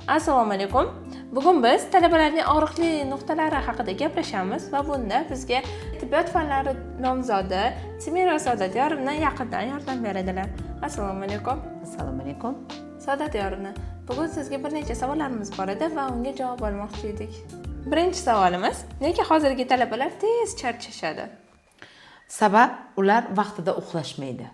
Assalomu alaykum. Bugun biz talabalarning og'riqli nuqtalari haqida gaplashamiz va bunda bizga tibbiyot fanlari nomzodi Semira Saodat yorimdan yaqindan yordam beradilar. Assalomu alaykum. Assalomu alaykum. Saodat yorimni. Bugun sizga bir necha savollarimiz bor edi va unga javob olmoqchi edik. Birinchi savolimiz: nega hozirgi talabalar tez charchashadi? Sabab ular vaqtida uxlashmaydi.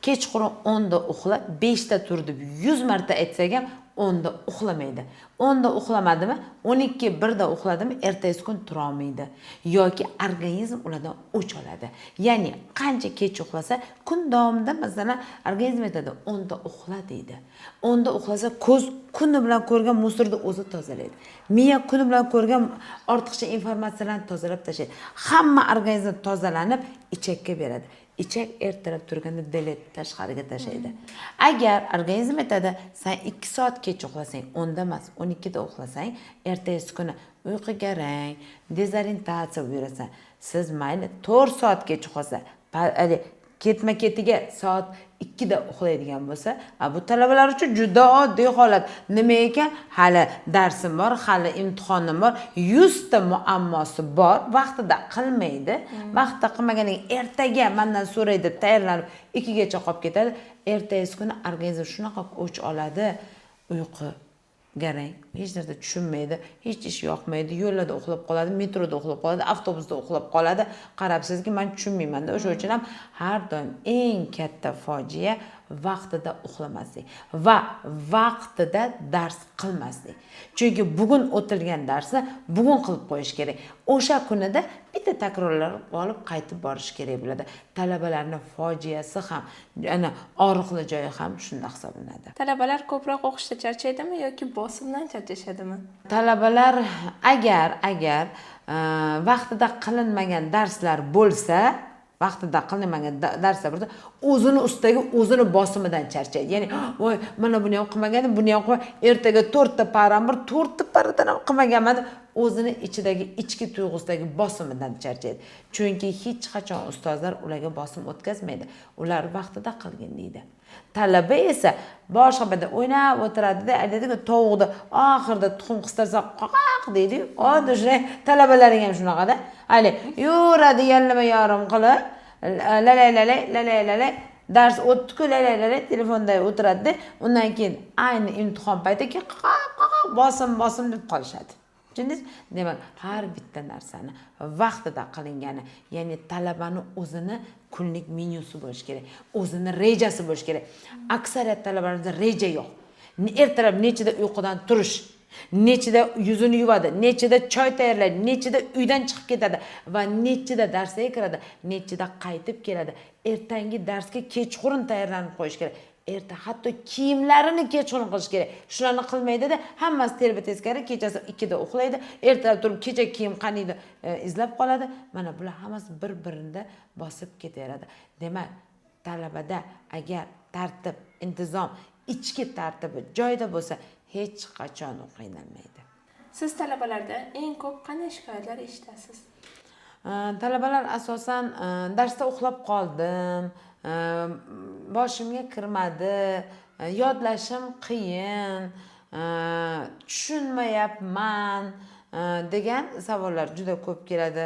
Kechqurun 10 da uxlab, 5 da tur deb 100 marta aytsak ham 10 da uxlamaydi. 10 da uxlamadimi, 12, 1 da uxladimi, ertasi kun tura olmaydi yoki organizm ulardan o'ch oladi. Ya'ni qancha kech uxlasa, kun davomida masalan organizm aytadi 10 da uxla deydi. 10 da uxlasa ko'z kuni bilan ko'rgan musorni o'zi tozalaydi. Miya kuni bilan ko'rgan ortiqcha informatsiyalarni tozalab tashlaydi. Hamma organizm tozalanib ichakka beradi. Ichak ertalab turganda dilit tashqariga tashlaydi. Agar organizm aytadi, sen 2 soat kech uxlasang, 10 da emas, 12 da uxlasang, ertasi kuni uyqu garang, dezorientatsiya bo'lasan. Siz mayli 4 soat kech uxlasa, ketma-ketiga soat 2 da uxlaydigan bo'lsa, bu talabalar uchun juda oddiy holat. Nima ekan? Hali darsim bor, hali imtihonim bor, 100 ta muammosi bor, vaqtida qilmaydi. Vaqtida qilmaganiga ertaga mendan so'raydi, tayyorlanib 2 gacha qolib ketadi. Ertasi kuni organizm shunaqa o'ch oladi, uyqu garang, hech narsa tushunmaydi, hech ish yoqmaydi, yo'llarda uxlab qoladi, metroda uxlab qoladi, avtobusda uxlab qoladi. Qarabsizki, men tushunmayman-da. O'sha uchun ham har doim eng katta fojia vaqtida uxlamaslik va vaqtida dars qilmaslik. Chunki bugun o'tilgan darsni bugun qilib qo'yish kerak. O'sha kunida bitta takrorlar olib qaytib borish kerak bo'ladi. Talabalarning fojiasi ham, ana og'riqli joyi ham shunda hisoblanadi. Talabalar ko'proq o'qishda charchaydimi yoki bosimdan charchashadimi? Talabalar agar vaqtida qilinmagan darslar bo'lsa, o'zini ustidagi o'zini bosimidan charchaydi. Ya'ni, voy, mana buni ham qilmaganim, buni ham ertaga 4 ta param bor, 4 ta paradan ham qilmaganman, o'zini ichidagi ichki tuyg'usidagi bosimidan charchaydi. Chunki hech qachon ustozlar ularga bosim o'tkazmaydi. Ular vaqtida qilgin deydi. Talaba esa boshqa birda o'ynab o'tiradi-da, aytadiki, tovuqda oxirida tuxum qistarsa qoqaq deydi. Oddiy shunday talabalaring ham shunaqada. Hali yuradi yallama yorim qilib, lalay dars o'tdi-ku, lalay telefonda o'tiradi-da, undan keyin ayni imtihon paytida qoqaq bosim deb qolishadi. Tushundingiz? Demak, har bitta narsani vaqtida qilingani, ya'ni talabani o'zini kunlik menyusi bo'lishi kerak, o'zini rejasi bo'lishi kerak. Aksariyat talabalarimizda reja yo'q. Ertalab nechida uyqudan turish, nechida yuzini yuvadi, nechida choy tayyorlaydi, nechida uydan chiqib ketadi va nechida darsga kiradi, nechida qaytib keladi. Ertangi darsga kechqurun tayyorlanib qo'yish kerak. Hatto kiyimlarini kechqurun qilish kerak. Shularni qilmaydi-da, hammasi telba teskari, kechasi 2 da uxlaydi, ertalab turib kecha kiyim qaniydi izlab qoladi. Mana bular hammasi bir-birinda bosib ketaveradi. Demak, talabada agar tartib, intizom, ichki tartibi joyida bo'lsa, hech qachon qiynalmaydi. Siz talabalarda eng ko'p qanday shikoyatlar eshitasiz? Talabalar asosan darsda uxlab qoldim, boshimga kirmadi, yodlashim qiyin, tushunmayapman degan savollar juda ko'p keladi.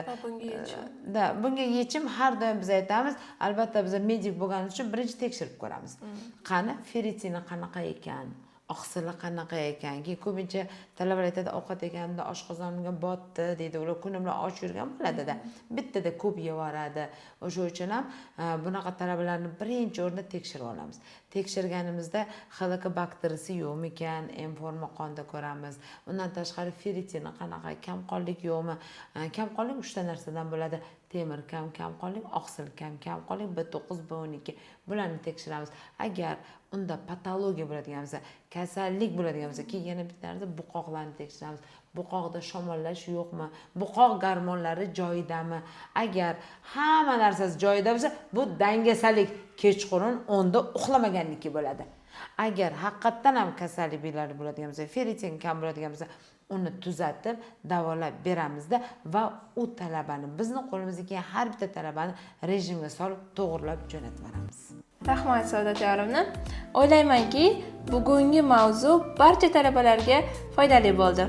Bunga yechim har doim biz aytamiz, albatta biz medik bo'lganimiz uchun birinchi tekshirib ko'ramiz. Qani ferritini qanaqa ekan? Oqsili qanaqa ekan? Ko'pincha talabalar aytadi, ovqat yeganimda oshqozonimga botdi deydi. Ular kuni bilan och yurgan bo'ladi-da. Bittada ko'p yevoradi. O'sha uchun ham bunaqa talabalarni birinchi o'rinda tekshirib olamiz. Tekshirganimizda HLK bakteriyasi yo'qmi ekan, M-forma qonda ko'ramiz. Undan tashqari ferritini qanaqa, kamqonlik yo'qmi? Kamqonlik 3 ta narsadan bo'ladi. Temir kamqonlik, oqsil kamqonlik, B9, B12 bularni tekshiramiz. Agar unda patologiya bo'ladigan bo'lsa, kasallik bo'ladigan bo'lsa, keyin yana bitta narsa buqoqlarni tekshiramiz. Buqoqda shamollash yo'qmi? Buqoq gormonlari joyidami? Agar hamma narsasi joyida bo'lsa, bu dangasalik, kechqurun 10 da uxlamaganniki bo'ladi. Agar haqiqatan ham kasallik belgilari bo'ladigan bo'lsa, ferritin kam bo'ladigan bo'lsa, uni tuzatib, davolab beramizda va u talabani, bizning qo'limizga kelgan har bitta talabani rejimga solib, to'g'rilab jo'natib beramiz. Rahmat Saodat yorimni. O'ylaymanki, bugungi mavzu barcha talabalarga foydali bo'ldi.